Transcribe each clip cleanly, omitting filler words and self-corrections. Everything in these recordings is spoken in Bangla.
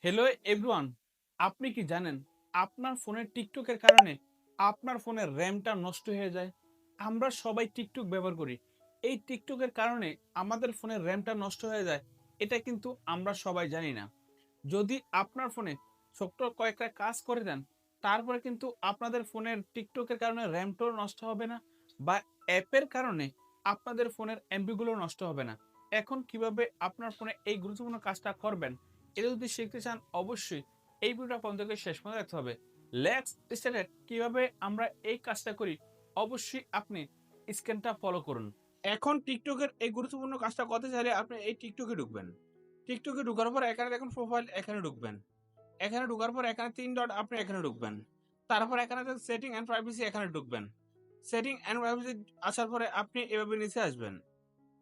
হ্যালো এভরিওয়ান, আপনি কি জানেন আপনার ফোনের টিকটকের কারণে আপনার ফোনের র্যামটা নষ্ট হয়ে যায়? আমরা সবাই টিকটক ব্যবহার করি। এই টিকটকের কারণে আমাদের ফোনের র্যামটা নষ্ট হয়ে যায়, এটা কিন্তু আমরা সবাই জানি না। যদি আপনার ফোনে ছোট্ট কয়েকটা কাজ করে দেন, তারপরে কিন্তু আপনাদের ফোনের টিকটকের কারণে র্যামটাও নষ্ট হবে না বা অ্যাপের কারণে আপনাদের ফোনের এমবিগুলো নষ্ট হবে না। এখন কিভাবে আপনার ফোনে এই গুরুত্বপূর্ণ কাজটা করবেন, এটা যদি শিখতে চান অবশ্যই এই ভিডিওটা প্রথম থেকে শেষ পর্যন্ত দেখতে হবে। লেটস স্টার্টেড কিভাবে আমরা এই কাজটা করি, অবশ্যই আপনি স্ক্রিনটা ফলো করুন। এখন টিকটকের এই গুরুত্বপূর্ণ কাজটা করতে চাইলে আপনি এই টিকটকে ঢুকবেন। টিকটকে ঢোকার পর এখানে দেখুন প্রোফাইল, এখানে ঢুকবেন। এখানে ঢোকার পর এখানে ৩ ডট আপনি এখানে ঢুকবেন। তারপর এখানে দেখেন সেটিং অ্যান্ড প্রাইভেসি, এখানে ঢুকবেন। সেটিং অ্যান্ড প্রাইভেসি আসার পরে আপনি এভাবে নিচে আসবেন।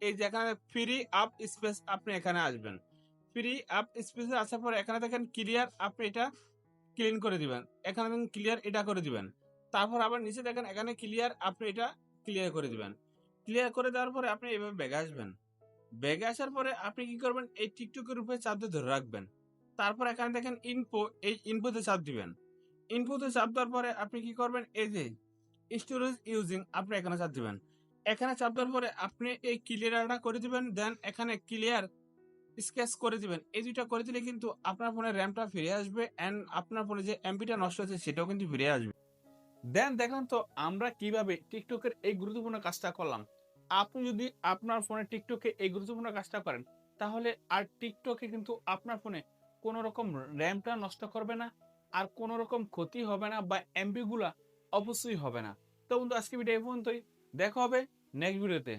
এই যে এখানে ফ্রি আপ স্পেস আপনি এখানে আসবেন। ফ্রি আপ স্পেসে আসার পরে এখানে দেখেন ক্লিয়ার, আপনি এটা ক্লিন করে দিবেন। এখানে দেখেন ক্লিয়ার, এটা করে দিবেন। তারপর আবার নিচে দেখেন এখানে ক্লিয়ার, আপনি এটা ক্লিয়ার করে দিবেন। ক্লিয়ার করে দেওয়ার পরে আপনি এভাবে ব্যাগে আসবেন। ব্যাগে আসার পরে আপনি কি করবেন, এই টিকটকের উপরে চাপ দিয়ে ধরে রাখবেন। তারপর এখানে দেখেন ইনফো, এই ইনফোতে চাপ দিবেন। ইনফোতে চাপ দেওয়ার পরে আপনি কি করবেন, এই যে স্টোরেজ ইউজিং আপনি এখানে চাপ দিবেন। এখানে চাপ দেওয়ার পরে আপনি এই ক্লিয়ারটা করে দিবেন, দেন এখানে ক্লিয়ার স্কেচ করে দিবেন। এই দুইটা করে দিলে কিন্তু আপনার ফোনের র্যামটা ফিরে আসবে অ্যান্ড আপনার ফোনে যে এমবিটা নষ্ট হয়েছে সেটাও কিন্তু ফিরে আসবে। দেন দেখুন তো আমরা কিভাবে টিকটকের এই গুরুত্বপূর্ণ কাজটা করলাম। আপনি যদি আপনার ফোনে টিকটকে এই গুরুত্বপূর্ণ কাজটা করেন, তাহলে আর টিকটকে কিন্তু আপনার ফোনে কোনো রকম র্যামটা নষ্ট করবে না, আর কোনো রকম ক্ষতি হবে না বা এমবি গুলা অবশ্যই হবে না। তো বন্ধু, আজকে ভিডিও এই পর্যন্তই। দেখা হবে নেক্সট ভিডিওতে।